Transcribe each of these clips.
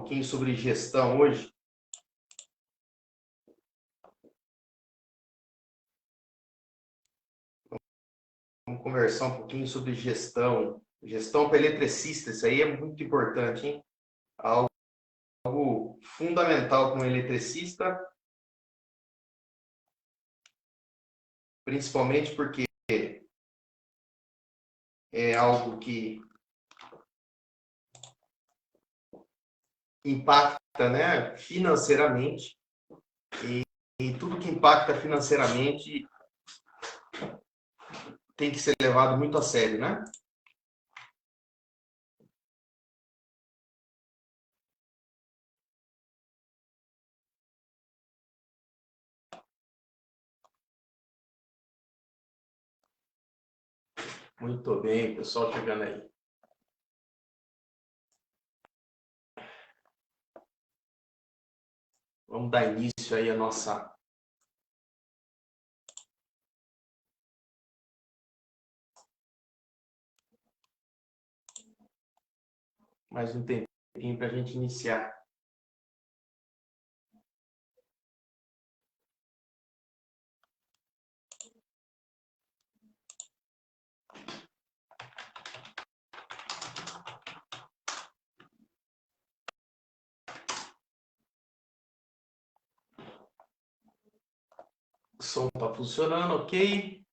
pouquinho sobre gestão hoje. Vamos conversar um pouquinho sobre gestão. Gestão para eletricista, isso aí é muito importante, hein? Algo fundamental para um eletricista, principalmente porque é algo que impacta, né, financeiramente, e tudo que impacta financeiramente tem que ser levado muito a sério, né? Muito bem, pessoal chegando aí. Vamos dar início aí a nossa... Mais um tempinho para a gente iniciar. O som está funcionando, ok?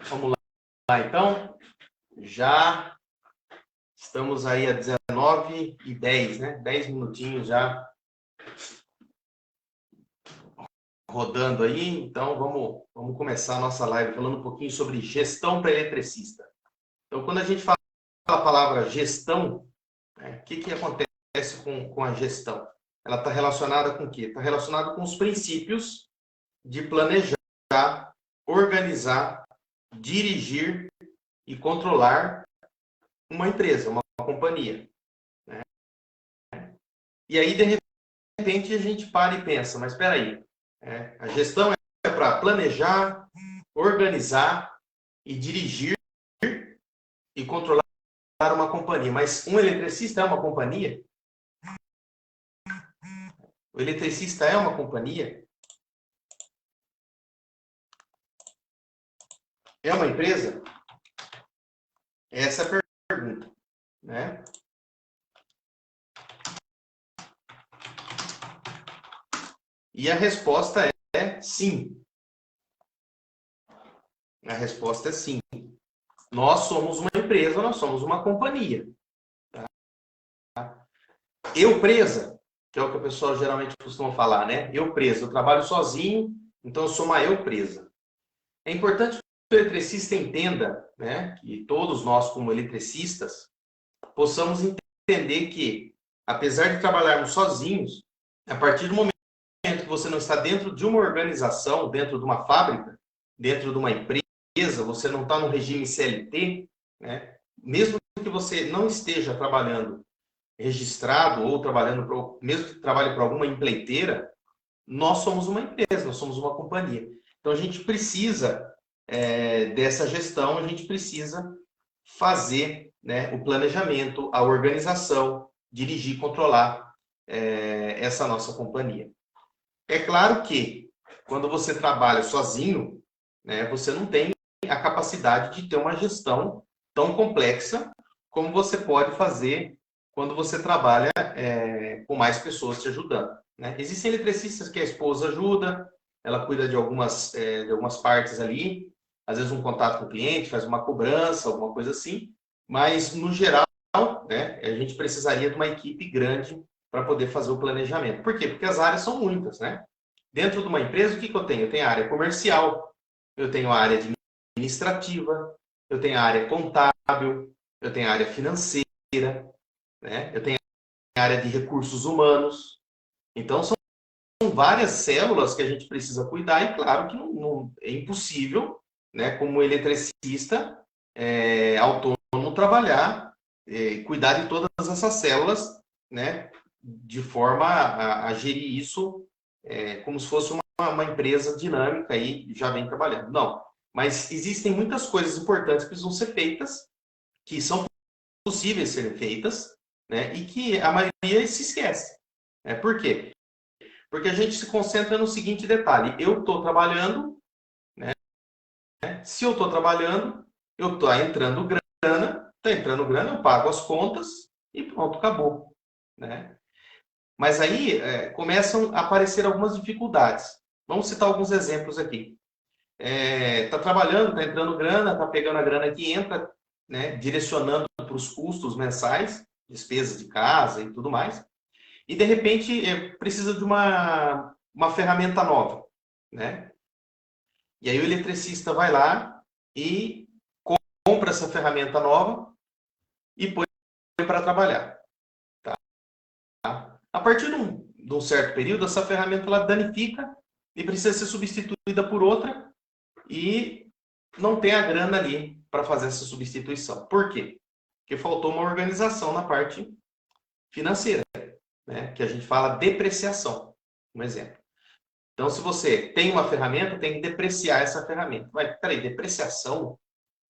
Vamos lá, então. Já estamos aí a 19h10, né? 10 minutinhos já rodando aí. Então, vamos começar a nossa live falando um pouquinho sobre gestão para eletricista. Então, quando a gente fala a palavra gestão, né, o que acontece com a gestão? Ela está relacionada com o quê? Está relacionada com os princípios de planejar, organizar, dirigir e controlar uma empresa, uma companhia, né? E aí, de repente, a gente para e pensa, mas espera aí, a gestão é para planejar, organizar e dirigir e controlar uma companhia. Mas um eletricista é uma companhia? O eletricista é uma companhia? É uma empresa? Essa é a pergunta, né? E a resposta é sim. A resposta é sim. Nós somos uma empresa, nós somos uma companhia. Tá? Eu presa, que é o que o pessoal geralmente costuma falar, né? Eu presa, eu trabalho sozinho, então eu sou uma eu presa. É importante que o eletricista entenda, né, que todos nós, como eletricistas, possamos entender que, apesar de trabalharmos sozinhos, a partir do momento que você não está dentro de uma organização, dentro de uma fábrica, dentro de uma empresa, você não está no regime CLT, né, mesmo que você não esteja trabalhando registrado ou trabalhando, mesmo que trabalhe para alguma empreiteira, nós somos uma empresa, nós somos uma companhia. Então, a gente precisa dessa gestão, a gente precisa fazer, né, o planejamento, a organização, dirigir, controlar essa nossa companhia. É claro que, quando você trabalha sozinho, né, você não tem a capacidade de ter uma gestão tão complexa como você pode fazer quando você trabalha com mais pessoas te ajudando, né? Existem eletricistas que a esposa ajuda, ela cuida de algumas partes ali, às vezes um contato com o cliente, faz uma cobrança, alguma coisa assim, mas, no geral, né, a gente precisaria de uma equipe grande para poder fazer o planejamento. Por quê? Porque as áreas são muitas, né? Dentro de uma empresa, o que eu tenho? Eu tenho a área comercial, eu tenho a área administrativa, eu tenho a área contábil, eu tenho a área financeira, né? Eu tenho a área de recursos humanos. Então, são várias células que a gente precisa cuidar, e claro que não é impossível, né, como eletricista autônomo, trabalhar, cuidar de todas essas células, né, de forma a gerir isso como se fosse uma empresa dinâmica e já vem trabalhando. Não. Mas existem muitas coisas importantes que precisam ser feitas, que são possíveis serem feitas, né? E que a maioria se esquece. Por quê? Porque a gente se concentra no seguinte detalhe: eu estou trabalhando, né? Se eu estou trabalhando, eu estou entrando grana, está entrando grana, eu pago as contas e pronto, acabou, né? Mas aí começam a aparecer algumas dificuldades. Vamos citar alguns exemplos aqui. Está trabalhando, está entrando grana, está pegando a grana que entra, né, direcionando para os custos mensais, despesas de casa e tudo mais. E, de repente, precisa de uma ferramenta nova, né? E aí o eletricista vai lá e compra essa ferramenta nova e põe para trabalhar. Tá? A partir de um certo período, essa ferramenta ela danifica e precisa ser substituída por outra e não tem a grana ali para fazer essa substituição. Por quê? Porque faltou uma organização na parte financeira, né? Que a gente fala depreciação, um exemplo. Então, se você tem uma ferramenta, tem que depreciar essa ferramenta. Mas, peraí, depreciação? O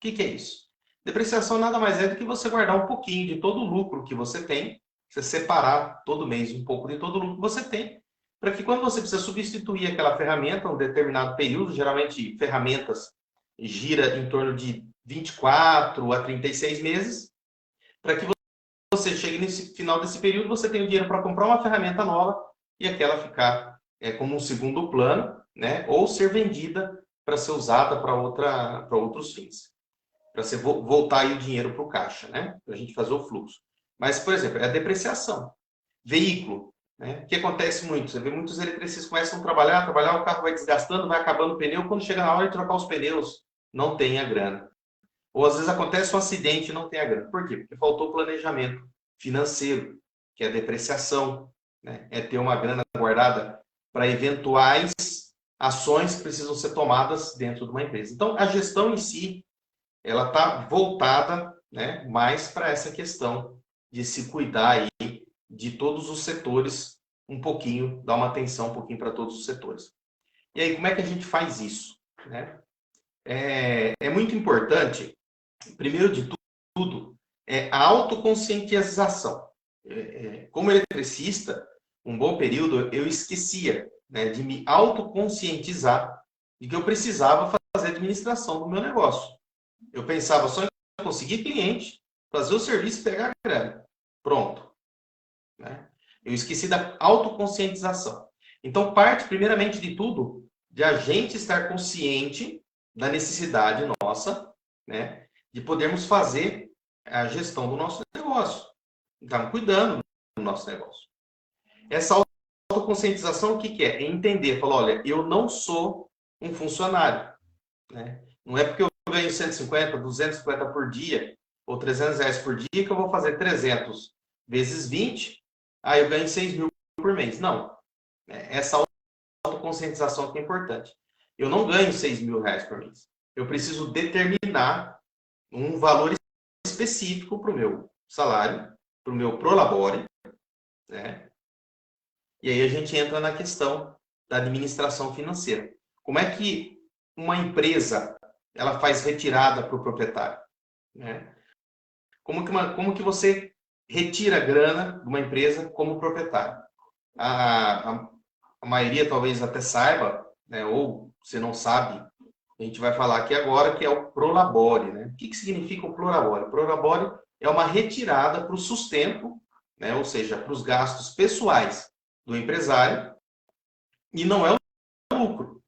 que é isso? Depreciação nada mais é do que você guardar um pouquinho de todo o lucro que você tem, você separar todo mês um pouco de todo o lucro que você tem, para que quando você precisa substituir aquela ferramenta, um determinado período, geralmente ferramentas gira em torno de 24 a 36 meses, para que você chegue nesse final desse período, você tem o dinheiro para comprar uma ferramenta nova e aquela ficar como um segundo plano, né? Ou ser vendida para ser usada para outros fins. Para você voltar aí o dinheiro para o caixa, né? Para a gente fazer o fluxo. Mas, por exemplo, é a depreciação. Veículo, né? O que acontece muito? Você vê muitos eletricistas começam a trabalhar, o carro vai desgastando, vai acabando o pneu, quando chega na hora de trocar os pneus, não tem a grana. Ou às vezes acontece um acidente e não tem a grana. Por quê? Porque faltou planejamento financeiro, que é a depreciação, né? É ter uma grana guardada para eventuais ações que precisam ser tomadas dentro de uma empresa. Então, a gestão em si, ela está voltada, né, mais para essa questão de se cuidar aí de todos os setores um pouquinho, dar uma atenção um pouquinho para todos os setores. E aí, como é que a gente faz isso, né? É muito importante, primeiro de tudo, a autoconscientização. Como eletricista, um bom período eu esquecia, né, de me autoconscientizar de que eu precisava fazer administração do meu negócio. Eu pensava só em conseguir cliente, fazer o serviço e pegar a grana. Pronto. Né? Eu esqueci da autoconscientização. Então, parte, primeiramente de tudo, de a gente estar consciente da necessidade nossa, né, de podermos fazer a gestão do nosso negócio. Estamos cuidando do nosso negócio. Essa autoconscientização, o que é? É entender, falar, olha, eu não sou um funcionário. Né? Não é porque eu ganho 150, 250 por dia, ou 300 reais por dia, que eu vou fazer 300 vezes 20, aí eu ganho 6 mil por mês. Não. Essa autoconscientização que é importante. Eu não ganho 6 mil reais por mês. Eu preciso determinar um valor específico para o meu salário, para o meu prolabore, né? E aí a gente entra na questão da administração financeira. Como é que uma empresa ela faz retirada para o proprietário? Né? Como que você retira a grana de uma empresa como proprietário? A maioria talvez até saiba, né? Ou você não sabe, a gente vai falar aqui agora, que é o prolabore. Né? O que significa o prolabore? O prolabore é uma retirada para o sustento, né? Ou seja, para os gastos pessoais do empresário, e não é o lucro.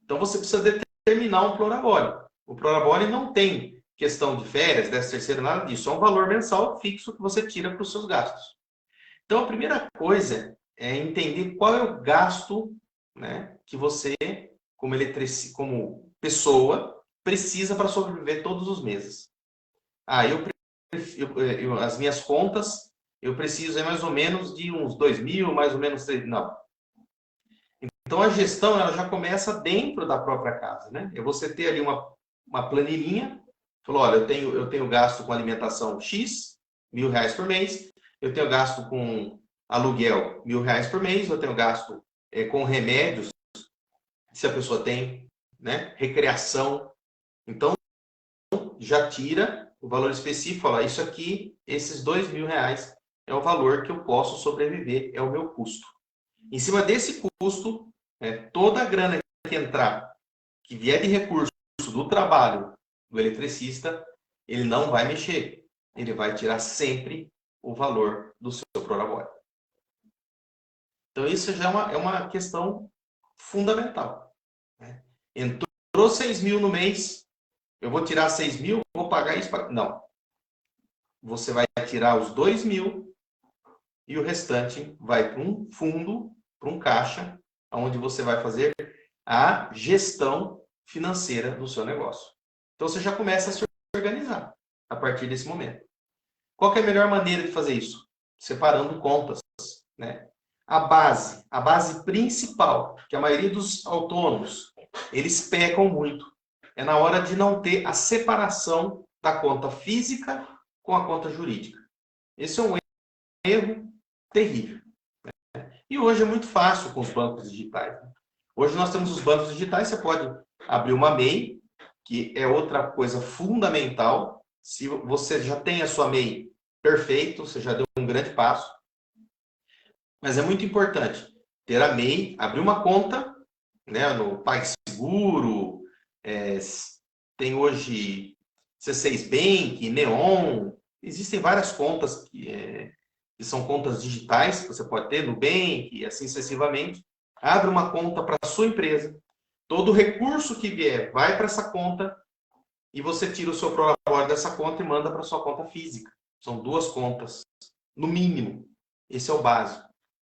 Então você precisa determinar um prolabore. O prolabore não tem questão de férias, 13º, nada disso. É um valor mensal fixo que você tira para os seus gastos. Então a primeira coisa é entender qual é o gasto, né, que você, como pessoa, precisa para sobreviver todos os meses. As minhas contas, eu preciso mais ou menos de uns 2 mil, mais ou menos 3 não. Então, a gestão ela já começa dentro da própria casa. Né? É você ter ali uma planilhinha, falou, olha, eu tenho gasto com alimentação X, R$ 1.000 por mês, eu tenho gasto com aluguel R$ 1.000 por mês, eu tenho gasto com remédios se a pessoa tem, né? Recreação. Então, já tira o valor específico, fala, isso aqui, esses R$ 2.000 é o valor que eu posso sobreviver, é o meu custo. Em cima desse custo, toda a grana que entrar, que vier de recurso do trabalho do eletricista, ele não vai mexer. Ele vai tirar sempre o valor do seu prorabore. Então, isso já é uma questão fundamental. Né? Entrou 6.000 no mês, eu vou tirar 6.000, vou pagar isso para... Não. Você vai tirar os 2.000 e o restante vai para um fundo, para um caixa, onde você vai fazer a gestão financeira do seu negócio. Então, você já começa a se organizar a partir desse momento. Qual que é a melhor maneira de fazer isso? Separando contas, né? A base principal, que a maioria dos autônomos, eles pecam muito, é na hora de não ter a separação da conta física com a conta jurídica. Esse é um erro terrível. Né? E hoje é muito fácil com os bancos digitais. Né? Hoje nós temos os bancos digitais, você pode abrir uma MEI, que é outra coisa fundamental. Se você já tem a sua MEI perfeito, você já deu um grande passo. Mas é muito importante ter a MEI, abrir uma conta, né, no PagSeguro, tem hoje C6 Bank, Neon, existem várias contas que são contas digitais que você pode ter, Nubank e assim sucessivamente. Abre uma conta para a sua empresa, todo recurso que vier vai para essa conta e você tira o seu prolabore dessa conta e manda para a sua conta física. São 2 contas, no mínimo. Esse é o básico.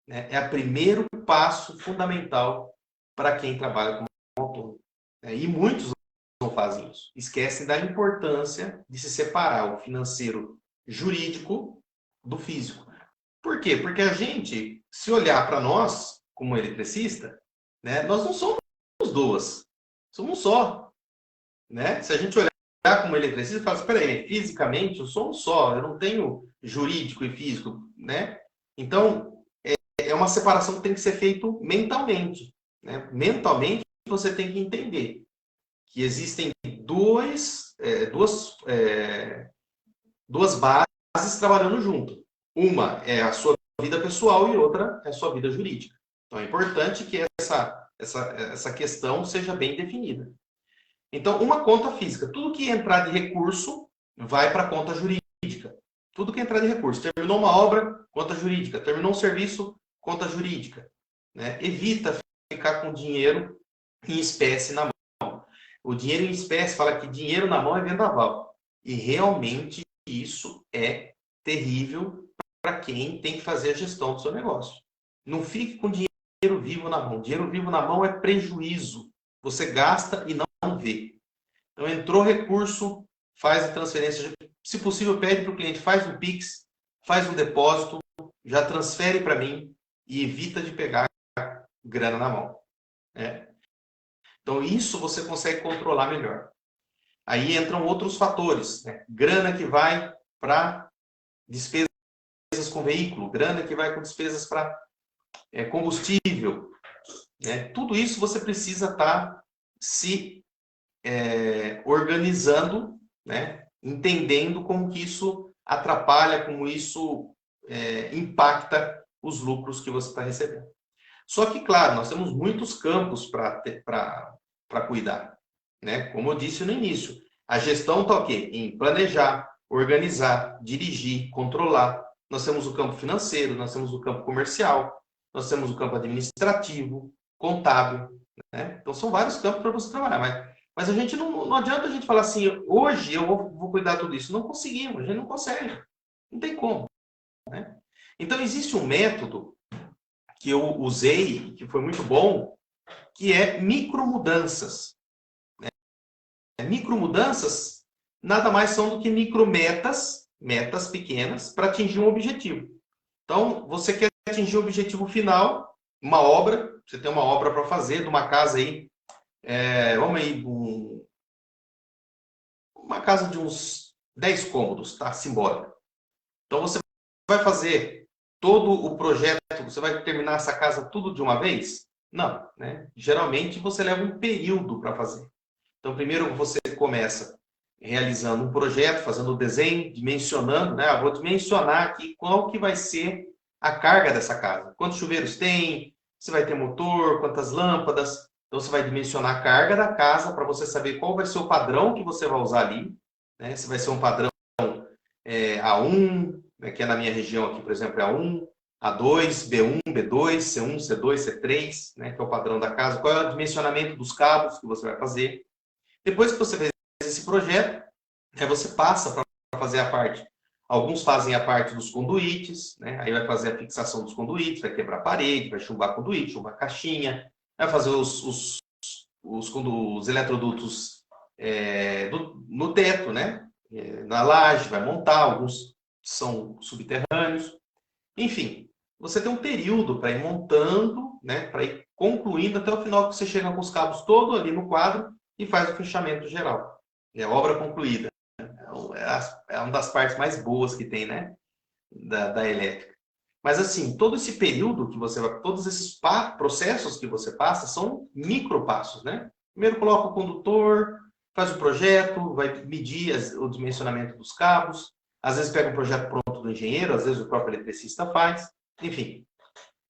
É o primeiro passo fundamental para quem trabalha como autônomo. E muitos não fazem isso. Esquecem da importância de se separar o financeiro jurídico do físico. Por quê? Porque a gente, se olhar para nós, como eletricista, né, nós não somos 2, somos um só. Né? Se a gente olhar como eletricista, fala, espera aí, fisicamente eu sou um só, eu não tenho jurídico e físico. Né? Então, é uma separação que tem que ser feita mentalmente. Né? Mentalmente, você tem que entender que existem duas bases trabalhando junto. Uma é a sua vida pessoal e outra é a sua vida jurídica. Então, é importante que essa questão seja bem definida. Então, uma conta física. Tudo que entrar de recurso vai para a conta jurídica. Tudo que entrar de recurso. Terminou uma obra, conta jurídica. Terminou um serviço, conta jurídica. Né? Evita ficar com dinheiro em espécie na mão. O dinheiro em espécie fala que dinheiro na mão é vendaval. E realmente isso é terrível para quem tem que fazer a gestão do seu negócio. Não fique com dinheiro vivo na mão. Dinheiro vivo na mão é prejuízo. Você gasta e não vê. Então, entrou recurso, faz a transferência. Se possível, pede para o cliente, faz um Pix, faz um depósito, já transfere para mim e evita de pegar grana na mão. Né? Então, isso você consegue controlar melhor. Aí entram outros fatores. Né? Grana que vai para despesas com veículo, grana que vai com despesas para combustível. Né? Tudo isso você precisa estar se organizando, né? Entendendo como que isso atrapalha, como isso impacta os lucros que você está recebendo. Só que, claro, nós temos muitos campos para cuidar. Né? Como eu disse no início, a gestão está o quê? Em planejar, organizar, dirigir, controlar. Nós temos o campo financeiro, nós temos o campo comercial, nós temos o campo administrativo, contábil. Né? Então, são vários campos para você trabalhar. Mas a gente não adianta a gente falar assim, hoje eu vou cuidar de tudo isso. Não conseguimos, a gente não consegue. Não tem como. Né? Então, existe um método que eu usei, que foi muito bom, que é micromudanças. Né? Micromudanças nada mais são do que micrometas, metas pequenas, para atingir um objetivo. Então, você quer atingir o objetivo final, uma obra, você tem uma obra para fazer, de uma casa aí, vamos aí, uma casa de uns 10 cômodos, tá? Simbólica. Então, você vai fazer todo o projeto, você vai terminar essa casa tudo de uma vez? Não, né? Geralmente você leva um período para fazer. Então, primeiro você começa realizando um projeto, fazendo o desenho, dimensionando, né? Vou dimensionar aqui qual que vai ser a carga dessa casa. Quantos chuveiros tem? Se vai ter motor? Quantas lâmpadas? Então, você vai dimensionar a carga da casa para você saber qual vai ser o padrão que você vai usar ali, né? Se vai ser um padrão A1, né, que é na minha região aqui, por exemplo, é A1, A2, B1, B2, C1, C2, C3, né, que é o padrão da casa. Qual é o dimensionamento dos cabos que você vai fazer? Depois que você fez esse projeto, né, você passa para fazer a parte. Alguns fazem a parte dos conduítes, né, aí vai fazer a fixação dos conduítes, vai quebrar a parede, vai chumbar conduíte, chumbar caixinha, vai fazer os eletrodutos no teto, né, na laje, vai montar, alguns são subterrâneos. Enfim, você tem um período para ir montando, né, para ir concluindo até o final, que você chega com os cabos todos ali no quadro e faz o fechamento geral. É obra concluída. É uma das partes mais boas que tem, né, da elétrica. Mas assim, todo esse período que você vai, todos esses processos que você passa são micropassos, né? Primeiro coloca o condutor, faz o projeto, vai medir o dimensionamento dos cabos, às vezes pega um projeto pronto do engenheiro, às vezes o próprio eletricista faz, enfim.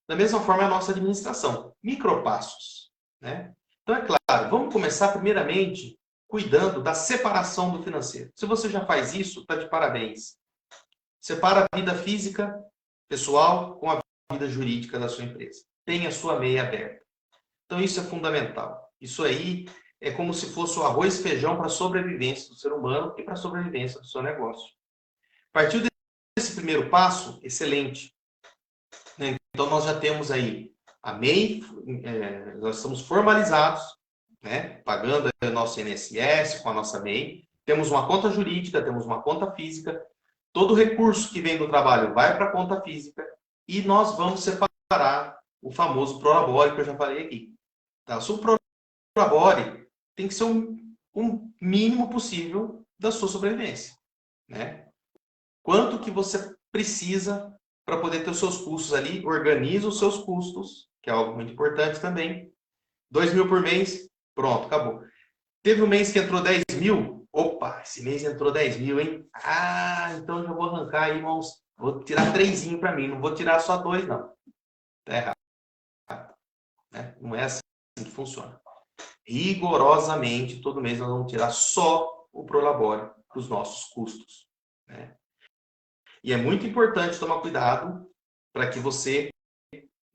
Da mesma forma é a nossa administração, micropassos, né? Então é claro, vamos começar primeiramente cuidando da separação do financeiro. Se você já faz isso, está de parabéns. Separa a vida física, pessoal, com a vida jurídica da sua empresa. Tenha a sua meia aberta. Então isso é fundamental. Isso aí é como se fosse o arroz e feijão para a sobrevivência do ser humano e para a sobrevivência do seu negócio. Partiu desse primeiro passo, excelente. Então nós já temos aí a MEI, nós estamos formalizados, né, pagando o nosso INSS com a nossa MEI, temos uma conta jurídica, temos uma conta física, todo recurso que vem do trabalho vai para a conta física e nós vamos separar o famoso Prolabore que eu já falei aqui. Tá? O Prolabore tem que ser um mínimo possível da sua sobrevivência, né? Quanto que você precisa para poder ter os seus custos ali, organiza os seus custos, que é algo muito importante também. 2.000 por mês, pronto, acabou. Teve um mês que entrou 10.000, opa, esse mês entrou 10.000, hein? Ah, então já vou arrancar aí, irmãos, vou tirar 3 para mim, não vou tirar só 2, não. Tá errado. Né? Não é assim que funciona. Rigorosamente, todo mês nós vamos tirar só o Prolabore para os nossos custos, né? E é muito importante tomar cuidado para que você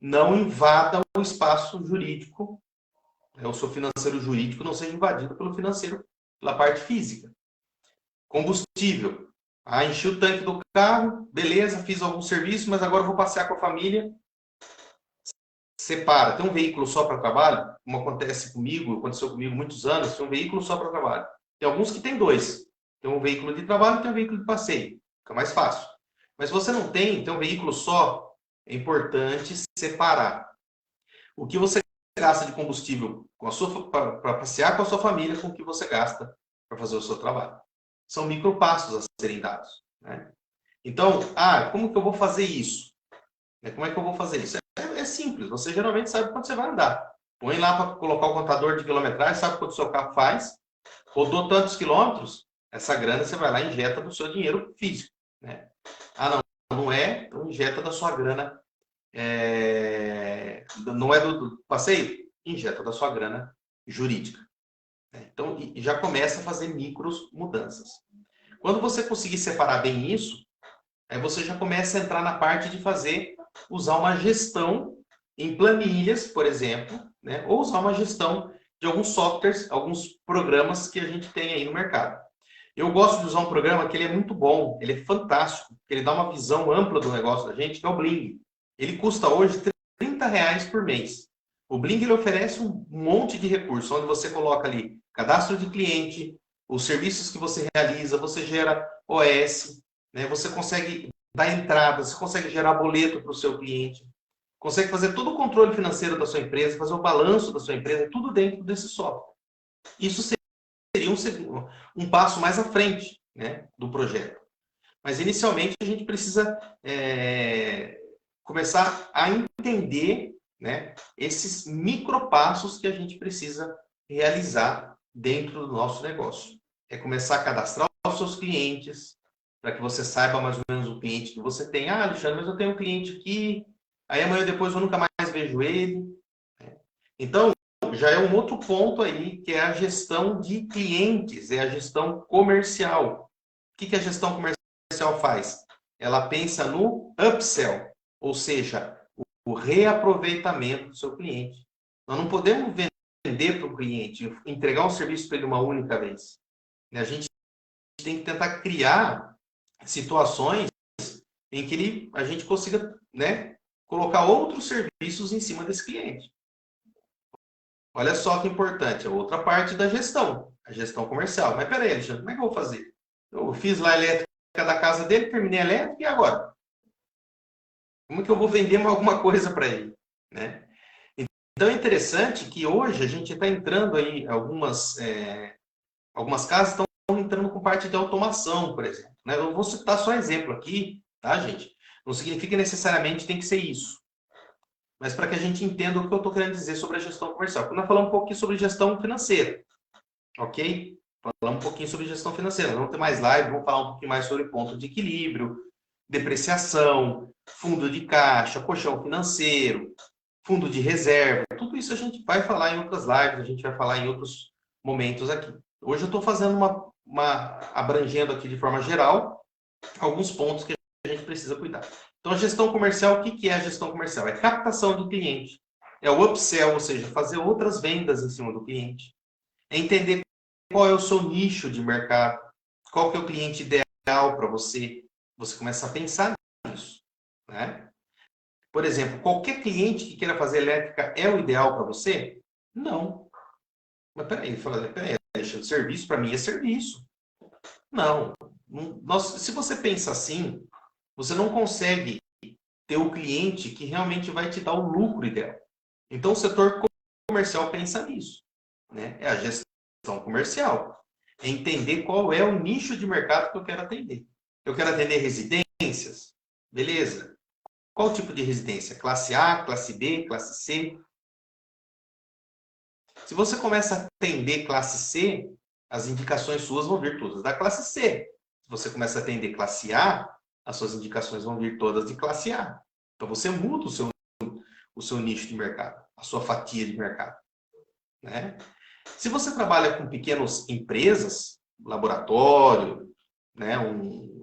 não invada o espaço jurídico, né? O seu financeiro jurídico não seja invadido pelo financeiro, pela parte física. Combustível. Ah, enchi o tanque do carro, beleza, fiz algum serviço, mas agora vou passear com a família. Separa. Tem um veículo só para trabalho, como aconteceu comigo muitos anos, tem um veículo só para trabalho. Tem alguns que tem 2. Tem um veículo de trabalho e tem um veículo de passeio. Fica mais fácil. Mas se você não tem um veículo só, é importante separar. O que você gasta de combustível para passear com a sua família, com o que você gasta para fazer o seu trabalho. São micropassos a serem dados, né? Então, como que eu vou fazer isso? Como é que eu vou fazer isso? É simples, você geralmente sabe quanto você vai andar. Põe lá para colocar o contador de quilometragem, sabe quanto o seu carro faz. Rodou tantos quilômetros, essa grana você vai lá e injeta do seu dinheiro físico, né? Não é, então injeta da sua grana, não é do passeio, injeta da sua grana jurídica. Então, já começa a fazer micros mudanças. Quando você conseguir separar bem isso, aí você já começa a entrar na parte de usar uma gestão em planilhas, por exemplo, né? Ou usar uma gestão de alguns softwares, alguns programas que a gente tem aí no mercado. Eu gosto de usar um programa que ele é muito bom, ele é fantástico, ele dá uma visão ampla do negócio da gente, que é o Bling. Ele custa hoje R$30 por mês. O Bling ele oferece um monte de recursos, onde você coloca ali cadastro de cliente, os serviços que você realiza, você gera OS, né? Você consegue dar entrada, você consegue gerar boleto para o seu cliente, consegue fazer todo o controle financeiro da sua empresa, fazer o balanço da sua empresa, tudo dentro desse software. Isso seria um passo mais à frente, né, do projeto. Mas, inicialmente, a gente precisa começar a entender né? Esses micropassos que a gente precisa realizar dentro do nosso negócio. É começar a cadastrar os seus clientes, para que você saiba mais ou menos o cliente que você tem. Ah, Alexandre, mas eu tenho um cliente aqui, aí amanhã depois eu nunca mais vejo ele. Então, já é um outro ponto aí, que é a gestão de clientes, é a gestão comercial. O que a gestão comercial faz? Ela pensa no upsell, ou seja, o reaproveitamento do seu cliente. Nós não podemos vender para o cliente, entregar um serviço para ele uma única vez. A gente tem que tentar criar situações em que a gente consiga, né, colocar outros serviços em cima desse cliente. Olha só que importante, a outra parte da gestão, a gestão comercial. Mas peraí, Alexandre, como é que eu vou fazer? Eu fiz lá a elétrica da casa dele, terminei a elétrica, e agora? Como que eu vou vender alguma coisa para ele? Né? Então é interessante que hoje a gente está entrando aí, algumas casas estão entrando com parte de automação, por exemplo. Né? Eu vou citar só exemplo aqui, tá, gente? Não significa necessariamente tem que ser isso. Mas para que a gente entenda o que eu estou querendo dizer sobre a gestão comercial. Quando nós falamos um pouquinho sobre gestão financeira, ok? Falamos um pouquinho sobre gestão financeira. Vamos ter mais live, vamos falar um pouquinho mais sobre ponto de equilíbrio, depreciação, fundo de caixa, colchão financeiro, fundo de reserva. Tudo isso a gente vai falar em outras lives, a gente vai falar em outros momentos aqui. Hoje eu estou fazendo abrangendo aqui de forma geral alguns pontos que a gente precisa cuidar. Então, a gestão comercial, o que é a gestão comercial? É captação do cliente, é o upsell, ou seja, fazer outras vendas em cima do cliente, é entender qual é o seu nicho de mercado, qual que é o cliente ideal para você. Você começa a pensar nisso, né? Por exemplo, qualquer cliente que queira fazer elétrica é o ideal para você? Não. Mas peraí, serviço para mim é serviço. Não. Se você pensa assim, você não consegue ter o cliente que realmente vai te dar o lucro ideal. Então, o setor comercial pensa nisso, né? É a gestão comercial. É entender qual é o nicho de mercado que eu quero atender. Eu quero atender residências? Beleza. Qual tipo de residência? Classe A, classe B, classe C? Se você começa a atender classe C, as indicações suas vão vir todas da classe C. Se você começa a atender classe A, as suas indicações vão vir todas de classe A. Então você muda o seu nicho de mercado, a sua fatia de mercado, né? Se você trabalha com pequenas empresas, laboratório, né,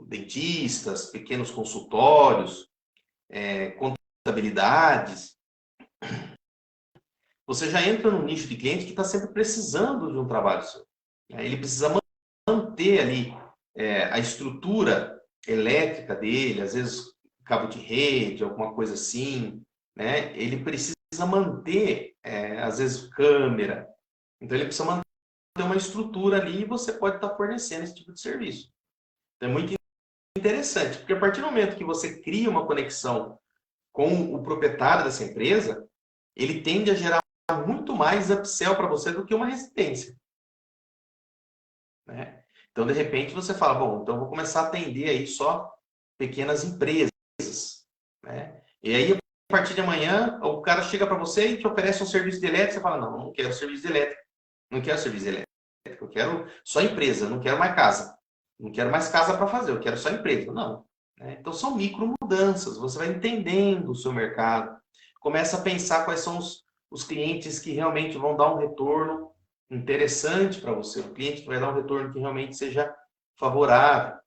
dentistas, pequenos consultórios, contabilidades, você já entra no nicho de cliente que está sempre precisando de um trabalho seu. Ele precisa manter ali a estrutura elétrica dele, às vezes cabo de rede, alguma coisa assim, né? Ele precisa manter, às vezes, câmera. Então, ele precisa manter uma estrutura ali e você pode estar fornecendo esse tipo de serviço. Então, é muito interessante, porque a partir do momento que você cria uma conexão com o proprietário dessa empresa, ele tende a gerar muito mais upsell para você do que uma residência, né? Então, de repente, você fala, bom, então eu vou começar a atender aí só pequenas empresas, né? E aí, a partir de amanhã, o cara chega para você e te oferece um serviço de elétrica, você fala, não quero serviço de elétrica, não quero serviço de elétrica, eu quero só empresa, não quero mais casa. Não quero mais casa para fazer, eu quero só empresa. Não. Né? Então, são micro mudanças, você vai entendendo o seu mercado, começa a pensar quais são os clientes que realmente vão dar um retorno interessante para você, o cliente que vai dar um retorno que realmente seja favorável.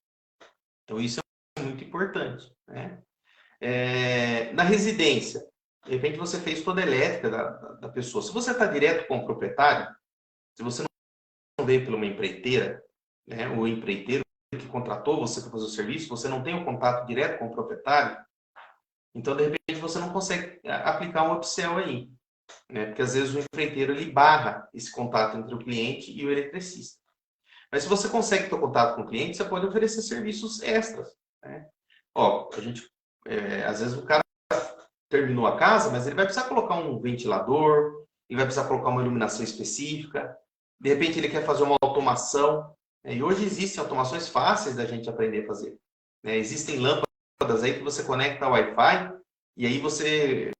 Então, isso é muito importante. Né? Na residência, de repente você fez toda a elétrica da pessoa. Se você está direto com o proprietário, se você não veio por uma empreiteira, né, o empreiteiro que contratou você para fazer o serviço, você não tem um contato direto com o proprietário, então, de repente, você não consegue aplicar um upsell aí. Né? Porque, às vezes, o empreiteiro ele barra esse contato entre o cliente e o eletricista. Mas, se você consegue ter contato com o cliente, você pode oferecer serviços extras. Né? Ó, às vezes, o cara terminou a casa, mas ele vai precisar colocar um ventilador, ele vai precisar colocar uma iluminação específica, de repente ele quer fazer uma automação, né? E hoje existem automações fáceis da gente aprender a fazer. Né? Existem lâmpadas aí que você conecta ao Wi-Fi e aí você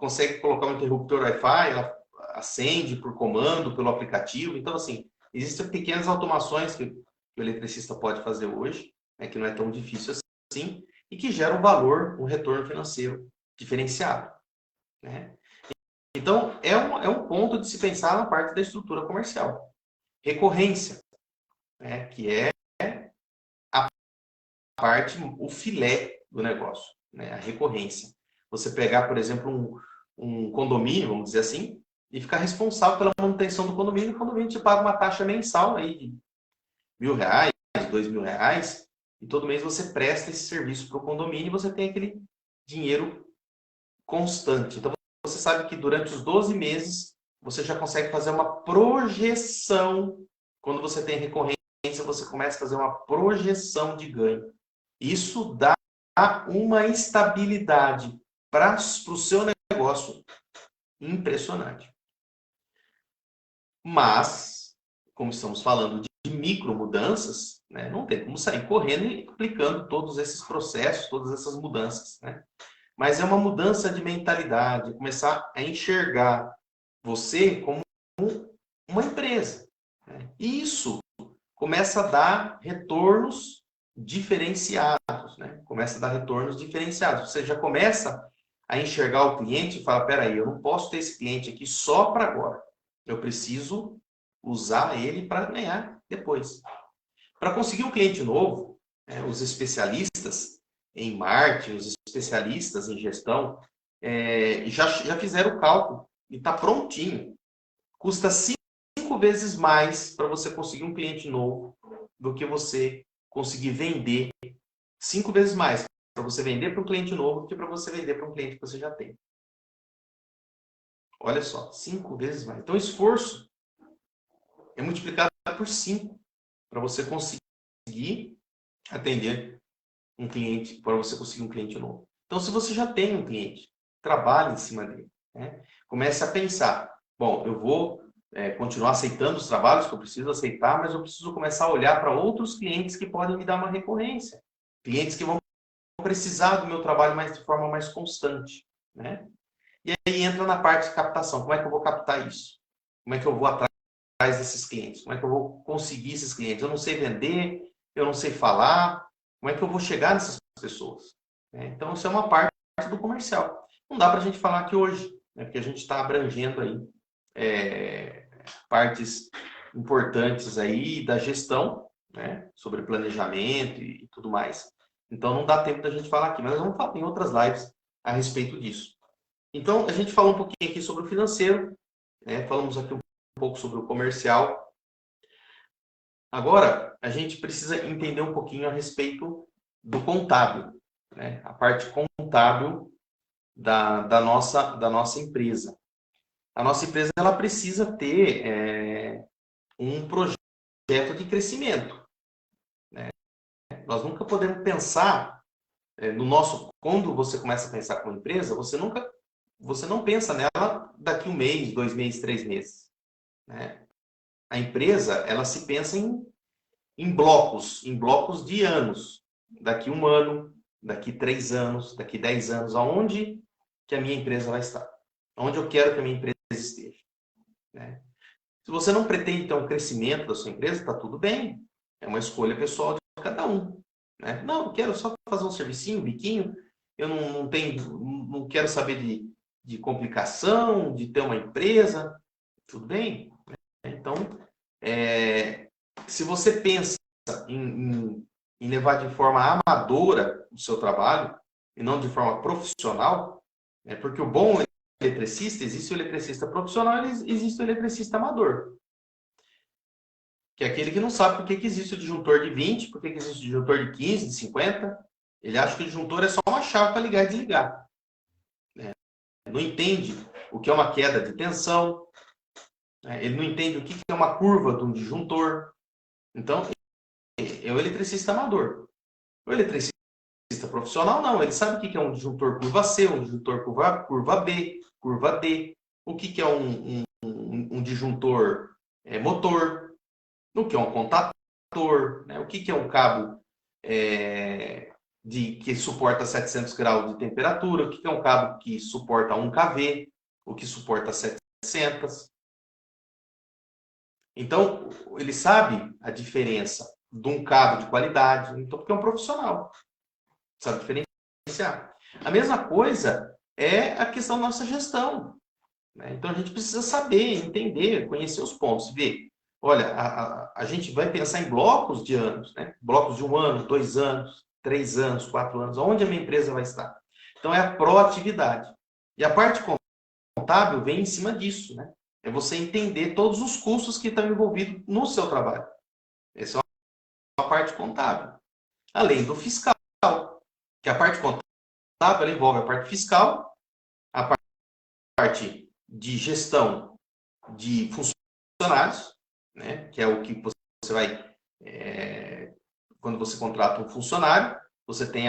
consegue colocar um interruptor Wi-Fi, ela acende por comando, pelo aplicativo. Então, assim, existem pequenas automações que o eletricista pode fazer hoje, né, que não é tão difícil assim, e que geram um valor, um retorno financeiro diferenciado, né? Então, é um ponto de se pensar na parte da estrutura comercial. Recorrência, né, que é a parte, o filé do negócio, né, a recorrência. Você pegar, por exemplo, um condomínio, vamos dizer assim, e ficar responsável pela manutenção do condomínio. O condomínio te paga uma taxa mensal aí de R$ 1.000, R$ 2.000, e todo mês você presta esse serviço para o condomínio e você tem aquele dinheiro constante. Então, você sabe que durante os 12 meses, você já consegue fazer uma projeção. Quando você tem recorrência, você começa a fazer uma projeção de ganho. Isso dá uma estabilidade para o seu negócio impressionante. Mas, como estamos falando de micro mudanças, né, não tem como sair correndo e aplicando todos esses processos, todas essas mudanças, né? Mas é uma mudança de mentalidade, começar a enxergar você como uma empresa, né? E isso começa a dar retornos diferenciados, né? Começa a dar retornos diferenciados. Você já começa a enxergar o cliente e fala, peraí, eu não posso ter esse cliente aqui só para agora. Eu preciso usar ele para ganhar depois. Para conseguir um cliente novo, os especialistas em marketing, os especialistas em gestão, já fizeram o cálculo e está prontinho. Custa 5 vezes mais para você conseguir um cliente novo do que você conseguir vender. 5 vezes mais para você vender para um cliente novo do que para você vender para um cliente que você já tem. Olha só, 5 vezes mais. Então, o esforço é multiplicado por 5 para você conseguir atender um cliente, para você conseguir um cliente novo. Então, se você já tem um cliente, trabalhe em cima dele, né? Comece a pensar, bom, eu vou continuar aceitando os trabalhos que eu preciso aceitar, mas eu preciso começar a olhar para outros clientes que podem me dar uma recorrência. Clientes que vão precisar do meu trabalho de forma mais constante, né? E aí entra na parte de captação. Como é que eu vou captar isso? Como é que eu vou atrás desses clientes? Como é que eu vou conseguir esses clientes? Eu não sei vender, eu não sei falar. Como é que eu vou chegar nessas pessoas? Então, isso é uma parte do comercial. Não dá para a gente falar aqui hoje, né? Porque a gente está abrangendo aí partes importantes aí da gestão, né? Sobre planejamento e tudo mais. Então, não dá tempo da gente falar aqui, mas nós vamos falar em outras lives a respeito disso. Então, a gente falou um pouquinho aqui sobre o financeiro, né? Falamos aqui um pouco sobre o comercial. Agora, a gente precisa entender um pouquinho a respeito do contábil, né? A parte contábil da nossa empresa. A nossa empresa ela precisa ter um projeto de crescimento, né? Nós nunca podemos pensar quando você começa a pensar com uma empresa, você não pensa nela daqui 1 mês, 2 meses, 3 meses, né? A empresa, ela se pensa em blocos de anos. Daqui 1 ano, daqui 3 anos, daqui 10 anos, aonde que a minha empresa vai estar? Onde eu quero que a minha empresa esteja, né? Se você não pretende ter um crescimento da sua empresa, está tudo bem. É uma escolha pessoal de cada um, né? Não, eu quero só fazer um servicinho, um biquinho. Eu não quero saber de complicação, de ter uma empresa. Tudo bem? Então, se você pensa em levar de forma amadora o seu trabalho e não de forma profissional, porque o bom eletricista, existe o eletricista profissional e existe o eletricista amador. Que é aquele que não sabe por que existe o disjuntor de 20, por que existe o disjuntor de 15, de 50. Ele acha que o disjuntor é só uma chave para ligar e desligar. Não entende o que é uma queda de tensão. Ele não entende o que é uma curva de um disjuntor. Então, é o eletricista amador. O eletricista profissional, não. Ele sabe o que é um disjuntor curva C, um disjuntor curva B, curva D. O que é um disjuntor motor. O que é um contator. Né? O que é um cabo que suporta 700 graus de temperatura, o que é um cabo que suporta 1 kV, o que suporta 700. Então, ele sabe a diferença de um cabo de qualidade, então, porque é um profissional, sabe diferenciar. A mesma coisa é a questão da nossa gestão, né? Então, a gente precisa saber, entender, conhecer os pontos, ver. Olha, a gente vai pensar em blocos de anos, né? Blocos de 1 ano, 2 anos, 3 anos, 4 anos, onde a minha empresa vai estar. Então, é a proatividade. E a parte contábil vem em cima disso, né? É você entender todos os custos que estão envolvidos no seu trabalho. Essa é uma parte contábil. Além do fiscal, que a parte contábil ela envolve a parte fiscal, a parte de gestão de funcionários, né? Que é o que você vai... quando você contrata um funcionário, você tem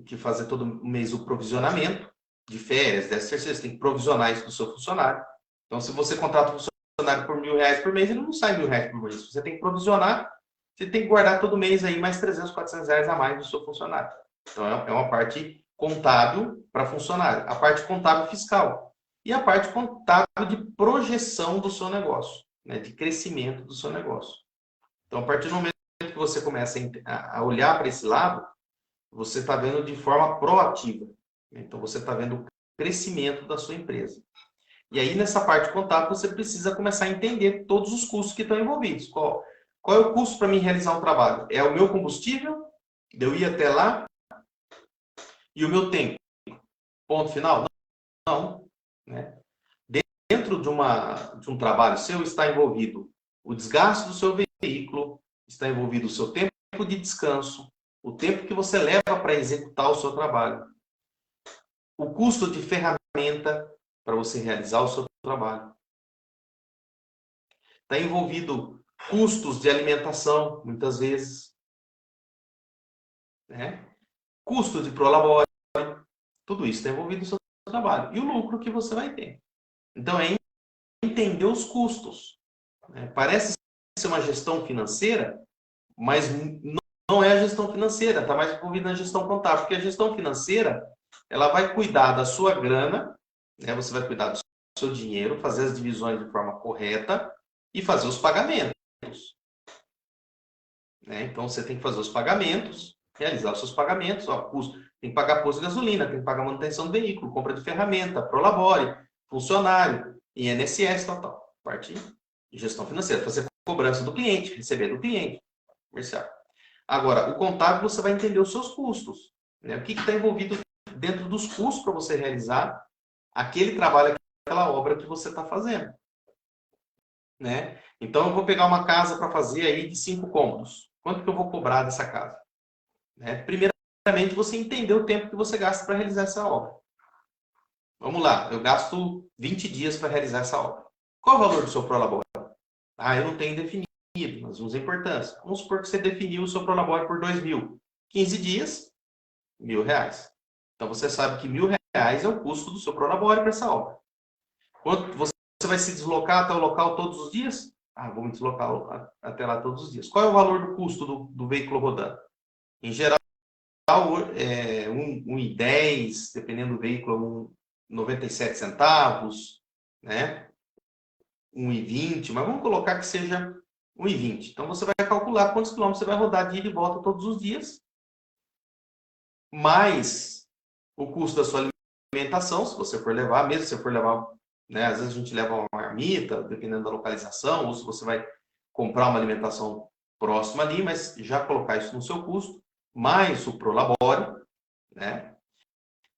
que fazer todo mês o provisionamento de férias, 13º, você tem que provisionar isso do seu funcionário. Então, se você contrata um funcionário por R$1.000 por mês, ele não sai R$1.000 por mês. Você tem que provisionar, você tem que guardar todo mês aí mais R$300, R$400 a mais do seu funcionário. Então, é uma parte contábil para funcionário. A parte contábil fiscal. E a parte contábil de projeção do seu negócio, né, de crescimento do seu negócio. Então, a partir do momento que você começa a olhar para esse lado, você está vendo de forma proativa. Então, você está vendo o crescimento da sua empresa. E aí, nessa parte contábil, você precisa começar a entender todos os custos que estão envolvidos. Qual é o custo para mim realizar um trabalho? É o meu combustível, de eu ir até lá, e o meu tempo. Ponto final? Não. Né? Dentro de um trabalho seu está envolvido o desgaste do seu veículo, está envolvido o seu tempo de descanso, o tempo que você leva para executar o seu trabalho, o custo de ferramenta para você realizar o seu trabalho. Está envolvido custos de alimentação, muitas vezes, né? Custo de prolabore, tudo isso está envolvido no seu trabalho. E o lucro que você vai ter. Então, é entender os custos. Né? Parece ser uma gestão financeira, mas não é a gestão financeira, está mais envolvida na gestão contábil, porque a gestão financeira, ela vai cuidar da sua grana, né? Você vai cuidar do seu dinheiro, fazer as divisões de forma correta e fazer os pagamentos. Né? Então, você tem que fazer os pagamentos, realizar os seus pagamentos, custo. Tem que pagar posto de gasolina, tem que pagar manutenção do veículo, compra de ferramenta, prolabore, funcionário, INSS, tal. Parte de gestão financeira, fazer cobrança do cliente, receber do cliente, comercial. Agora, o contábil, você vai entender os seus custos. Né? O que está envolvido dentro dos custos para você realizar aquele trabalho, aquela obra que você está fazendo. Né? Então, eu vou pegar uma casa para fazer aí de 5 cômodos. Quanto que eu vou cobrar dessa casa? Né? Primeiramente, você entender o tempo que você gasta para realizar essa obra. Vamos lá, eu gasto 20 dias para realizar essa obra. Qual o valor do seu prolabore? Eu não tenho definido, mas vamos a importância. Vamos supor que você definiu o seu prolabore por 2.000. 15 dias, R$1.000. Então, você sabe que R$1.000 é o custo do seu prolabore para essa obra. Quanto você vai se deslocar até o local todos os dias? Vou me deslocar até lá todos os dias. Qual é o valor do custo do veículo rodando? Em geral, 1,10, dependendo do veículo, 97 centavos, né? 1,20, mas vamos colocar que seja 1,20. Então, você vai calcular quantos quilômetros você vai rodar de ida e volta todos os dias, mais o custo da sua alimentação, se você for levar, mesmo se você for levar, né? Às vezes a gente leva uma marmita, dependendo da localização, ou se você vai comprar uma alimentação próxima ali, mas já colocar isso no seu custo, mais o prolabore, né?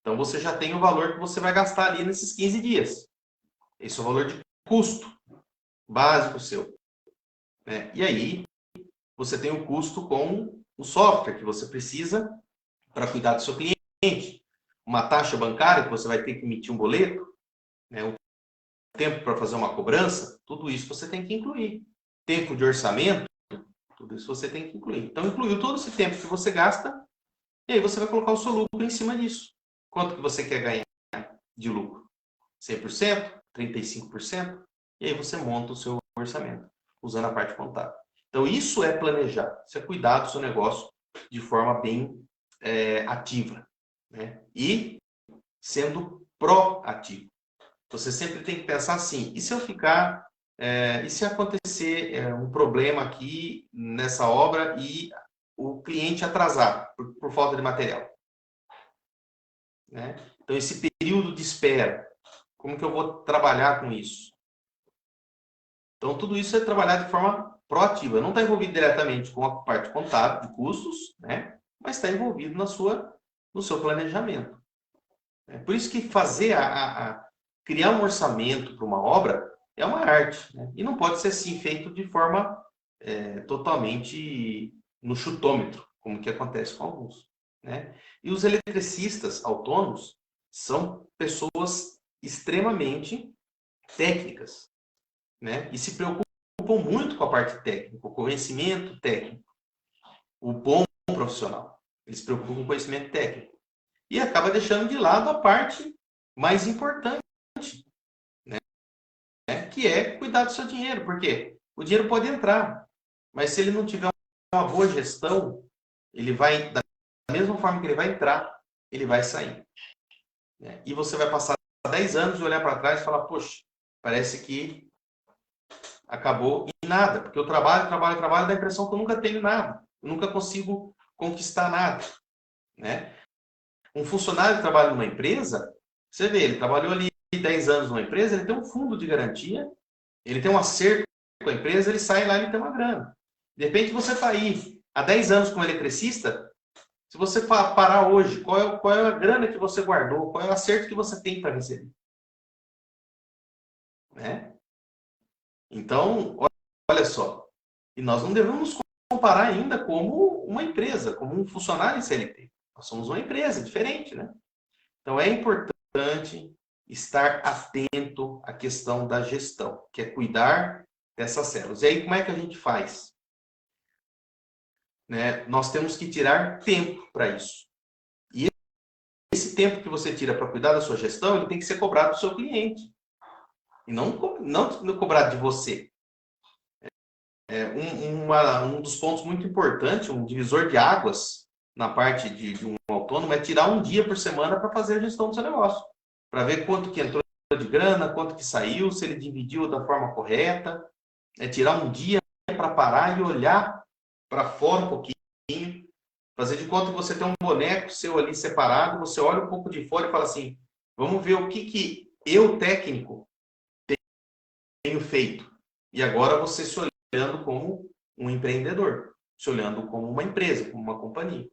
Então, você já tem o valor que você vai gastar ali nesses 15 dias. Esse é o valor de custo básico seu. Né? E aí, você tem o custo com o software que você precisa para cuidar do seu cliente. Uma taxa bancária que você vai ter que emitir um boleto, né? O tempo para fazer uma cobrança, tudo isso você tem que incluir. Tempo de orçamento, tudo isso você tem que incluir. Então, incluiu todo esse tempo que você gasta, e aí você vai colocar o seu lucro em cima disso. Quanto que você quer ganhar de lucro? 100%? 35%? E aí você monta o seu orçamento, usando a parte contábil. Então, isso é planejar. Isso é cuidar do seu negócio de forma bem ativa, né? E sendo proativo. Você sempre tem que pensar assim, e se eu ficar, e se acontecer um problema aqui nessa obra e o cliente atrasar por falta de material, né? Então, esse período de espera, como que eu vou trabalhar com isso? Então, tudo isso é trabalhar de forma proativa. Não está envolvido diretamente com a parte contábil de custos, né? Mas está envolvido no seu planejamento. Por isso que criar um orçamento para uma obra é uma arte, né? E não pode ser assim feito de forma totalmente no chutômetro, como que acontece com alguns, né? E os eletricistas autônomos são pessoas extremamente técnicas, né? E se preocupam muito com a parte técnica, o conhecimento técnico, o bom profissional. Eles se preocupam com o conhecimento técnico. E acaba deixando de lado a parte mais importante, né? Que é cuidar do seu dinheiro. Porque o dinheiro pode entrar, mas se ele não tiver uma boa gestão, ele vai, da mesma forma que ele vai entrar, ele vai sair, né? E você vai passar 10 anos e olhar para trás e falar, poxa, parece que acabou em nada, porque eu trabalho, dá a impressão que eu nunca tenho nada, eu nunca consigo conquistar nada, né? Um funcionário que trabalha numa empresa, você vê, ele trabalhou ali 10 anos numa empresa, ele tem um fundo de garantia, ele tem um acerto com a empresa, ele sai lá e ele tem uma grana. De repente você está aí há 10 anos como eletricista, se você parar hoje, qual é a grana que você guardou, qual é o acerto que você tem para receber? Né? Então, olha só, e nós não devemos nos comparar ainda como uma empresa, como um funcionário em CLT. Nós somos uma empresa diferente, né? Então, é importante estar atento à questão da gestão, que é cuidar dessas células. E aí, como é que a gente faz? Né? Nós temos que tirar tempo para isso. E esse tempo que você tira para cuidar da sua gestão, ele tem que ser cobrado do seu cliente. E não cobrado de você. Um dos pontos muito importantes, um divisor de águas na parte de um autônomo, é tirar um dia por semana para fazer a gestão do seu negócio. Para ver quanto que entrou de grana, quanto que saiu, se ele dividiu da forma correta. É tirar um dia para parar e olhar para fora um pouquinho. Fazer de conta que você tem um boneco seu ali separado, você olha um pouco de fora e fala assim, vamos ver o que eu, técnico, tenho feito. E agora você se olhando como um empreendedor, se olhando como uma empresa, como uma companhia.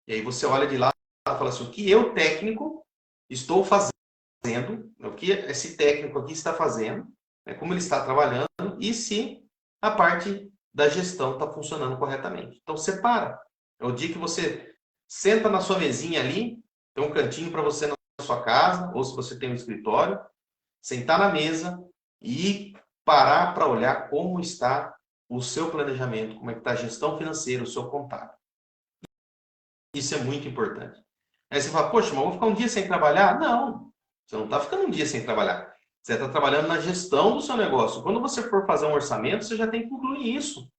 E aí você olha de lá e fala assim, o que eu, técnico, estou fazendo, o que esse técnico aqui está fazendo, né, como ele está trabalhando, e se a parte da gestão está funcionando corretamente. Então, separa. É o dia que você senta na sua mesinha ali, tem um cantinho para você na sua casa, ou se você tem um escritório, sentar na mesa e parar para olhar como está o seu planejamento, como é que está a gestão financeira, o seu contábil. Isso é muito importante. Aí você fala, poxa, mas eu vou ficar um dia sem trabalhar? Não, você não está ficando um dia sem trabalhar. Você está trabalhando na gestão do seu negócio. Quando você for fazer um orçamento, você já tem que incluir isso.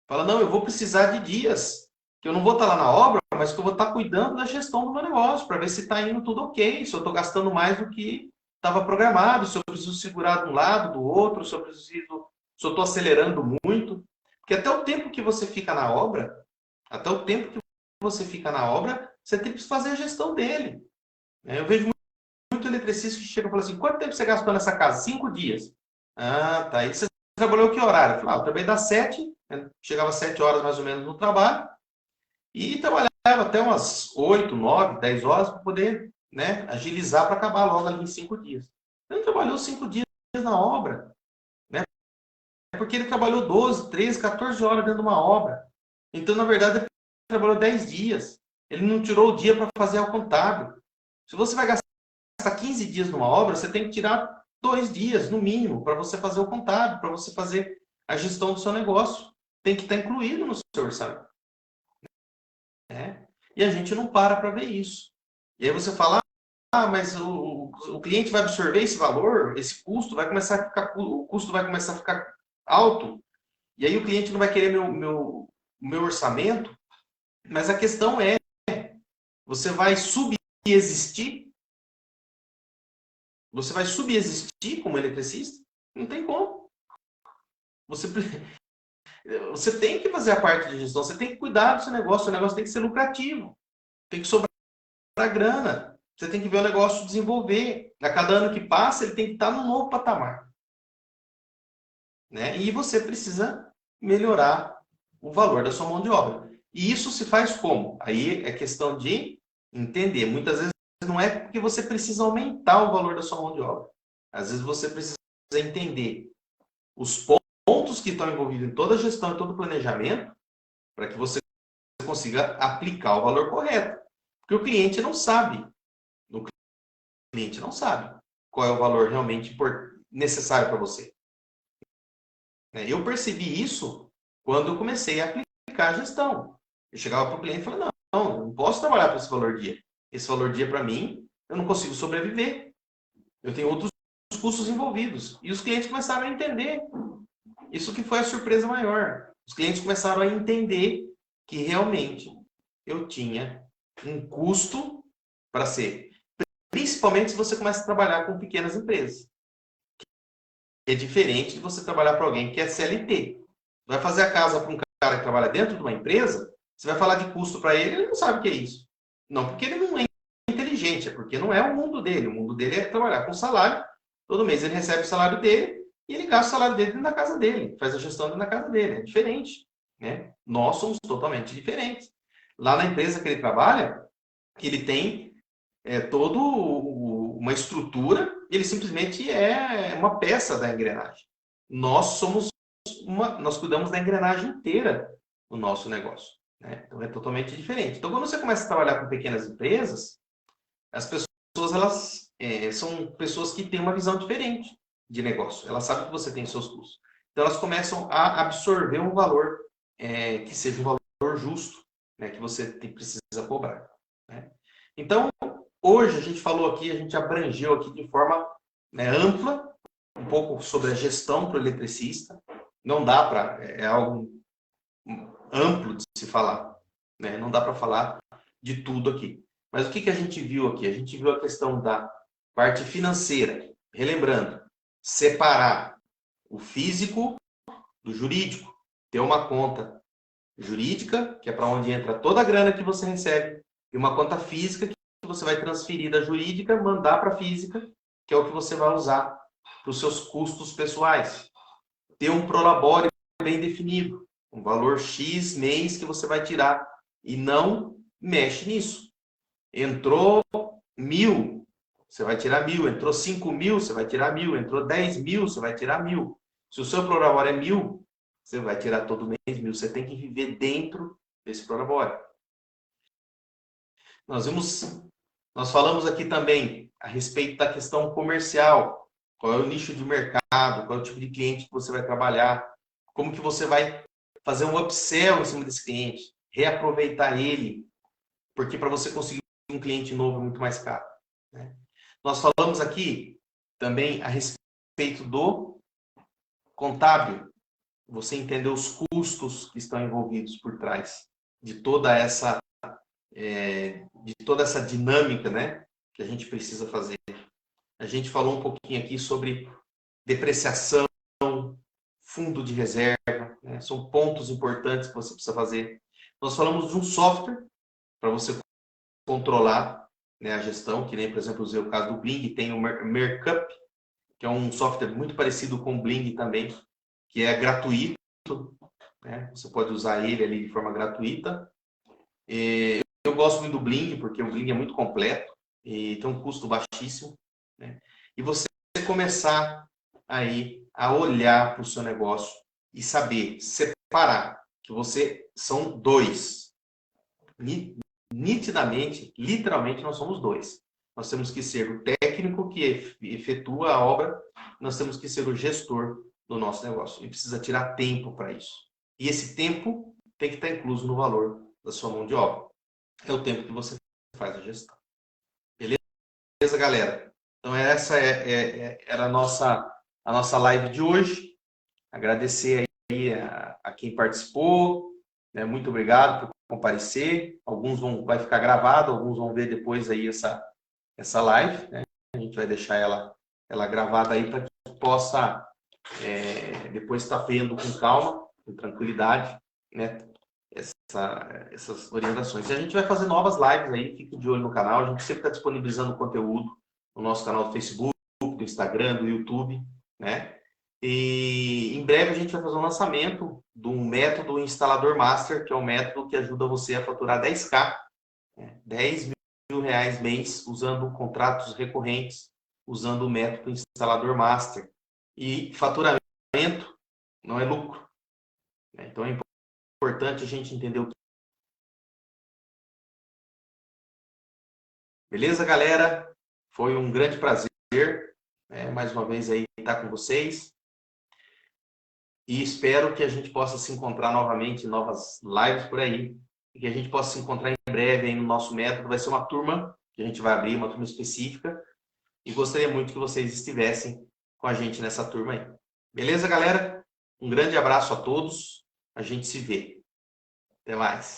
Fala, não, eu vou precisar de dias, que eu não vou estar lá na obra, mas que eu vou estar cuidando da gestão do meu negócio, para ver se está indo tudo ok, se eu estou gastando mais do que estava programado, se eu preciso segurar de um lado, do outro, se eu estou acelerando muito. Porque até o tempo que você fica na obra, você tem que fazer a gestão dele. Eu vejo muito eletricista que chega e fala assim, quanto tempo você gastou nessa casa? 5 dias. Ah, tá. E você trabalhou que horário? Eu falei, eu trabalhei das 7, chegava às 7 horas mais ou menos no trabalho, e trabalhava até umas 8, 9, 10 horas para poder, né, agilizar para acabar logo ali em 5 dias. Ele não trabalhou 5 dias na obra, né? É porque ele trabalhou 12, 13, 14 horas dentro de uma obra. Então, na verdade, ele trabalhou 10 dias. Ele não tirou o dia para fazer o contábil. Se você vai gastar 15 dias numa obra, você tem que tirar 2 dias, no mínimo, para você fazer o contábil, para você fazer a gestão do seu negócio. Tem que estar incluído no seu orçamento. Né? E a gente não para ver isso. E aí você fala, mas o cliente vai absorver esse valor, esse custo, o custo vai começar a ficar alto, e aí o cliente não vai querer meu orçamento, mas a questão é Você vai subexistir? Você vai subexistir como eletricista? Não tem como. Você tem que fazer a parte de gestão, você tem que cuidar do seu negócio, o negócio tem que ser lucrativo, tem que sobrar grana, você tem que ver o negócio desenvolver. A cada ano que passa, ele tem que estar num novo patamar. Né? E você precisa melhorar o valor da sua mão de obra. E isso se faz como? Aí é questão de entender. Muitas vezes não é porque você precisa aumentar o valor da sua mão de obra. Às vezes você precisa entender os pontos que estão envolvidos em toda a gestão e todo o planejamento para que você consiga aplicar o valor correto. Porque o cliente não sabe. O cliente não sabe qual é o valor realmente necessário para você. Eu percebi isso quando eu comecei a aplicar a gestão. Eu chegava para o cliente e falava, não, não posso trabalhar por esse valor dia. Esse valor dia, para mim, eu não consigo sobreviver. Eu tenho outros custos envolvidos. E os clientes começaram a entender. Isso que foi a surpresa maior. Os clientes começaram a entender que realmente eu tinha um custo para ser. Principalmente se você começa a trabalhar com pequenas empresas. É diferente de você trabalhar para alguém que é CLT. Vai fazer a casa para um cara que trabalha dentro de uma empresa, você vai falar de custo para ele, ele não sabe o que é isso. Não porque ele não é inteligente, é porque não é o mundo dele. O mundo dele é trabalhar com salário. Todo mês ele recebe o salário dele e ele gasta o salário dele dentro da casa dele. Faz a gestão dentro da casa dele. É diferente. Né? Nós somos totalmente diferentes. Lá na empresa que ele trabalha, ele tem toda uma estrutura e ele simplesmente é uma peça da engrenagem. Nós cuidamos da engrenagem inteira do nosso negócio. Né? Então é totalmente diferente. Então, quando você começa a trabalhar com pequenas empresas, as pessoas elas são pessoas que têm uma visão diferente de negócio. Elas sabem que você tem seus custos. Então, elas começam a absorver um valor que seja um valor justo, né, que você precisa cobrar. Né? Então, hoje a gente falou aqui, a gente abrangeu aqui de forma ampla um pouco sobre a gestão para o eletricista. Não dá para, é algo amplo de se falar, né? Não dá para falar de tudo aqui. Mas o que a gente viu aqui? A gente viu a questão da parte financeira. Relembrando, separar o físico do jurídico. Ter uma conta jurídica, que é para onde entra toda a grana que você recebe, e uma conta física que você vai transferir da jurídica, mandar para a física, que é o que você vai usar para os seus custos pessoais. Ter um prolabore bem definido, um valor X mês que você vai tirar e não mexe nisso. Entrou 1.000, você vai tirar 1.000. Entrou 5.000, você vai tirar 1.000. Entrou 10.000, você vai tirar 1.000. Se o seu prolabore é 1.000, você vai tirar todo mês 1.000. Você tem que viver dentro desse prolabore. Nós falamos aqui também a respeito da questão comercial. Qual é o nicho de mercado, qual é o tipo de cliente que você vai trabalhar, como que você vai fazer um upsell em cima desse cliente, reaproveitar ele, porque para você conseguir um cliente novo é muito mais caro. Né? Nós falamos aqui também a respeito do contábil, você entender os custos que estão envolvidos por trás de toda essa dinâmica, né, que a gente precisa fazer. A gente falou um pouquinho aqui sobre depreciação, fundo de reserva, né? São pontos importantes que você precisa fazer. Nós falamos de um software para você controlar, né, a gestão, que nem, por exemplo, usei o caso do Bling, tem o Mercup, que é um software muito parecido com o Bling também, que é gratuito, né? Você pode usar ele ali de forma gratuita. Eu gosto muito do Bling, porque o Bling é muito completo e tem um custo baixíssimo. Né? E você começar aí a olhar para o seu negócio e saber separar que são dois. Nitidamente, literalmente, nós somos dois. Nós temos que ser o técnico que efetua a obra, nós temos que ser o gestor do nosso negócio. E precisa tirar tempo para isso. E esse tempo tem que estar incluso no valor da sua mão de obra. É o tempo que você faz a gestão. Beleza, galera? Então, essa era a nossa live de hoje. Agradecer aí a quem participou. Né? Muito obrigado por comparecer, alguns vai ficar gravado, alguns vão ver depois aí essa live, né? A gente vai deixar ela gravada aí para que possa depois estar vendo com calma, com tranquilidade, né? Essas orientações. E a gente vai fazer novas lives aí, fique de olho no canal, a gente sempre está disponibilizando conteúdo no nosso canal do Facebook, do Instagram, do YouTube, né? E em breve a gente vai fazer um lançamento do método Instalador Master, que é um método que ajuda você a faturar 10K, né? 10 mil reais mês, usando contratos recorrentes, usando o método Instalador Master. E faturamento não é lucro, né? Então é importante a gente entender o que. Beleza, galera? Foi um grande prazer, mais uma vez aí estar com vocês. E espero que a gente possa se encontrar novamente em novas lives por aí. E que a gente possa se encontrar em breve aí no nosso método. Vai ser uma turma que a gente vai abrir, uma turma específica. E gostaria muito que vocês estivessem com a gente nessa turma aí. Beleza, galera? Um grande abraço a todos. A gente se vê. Até mais.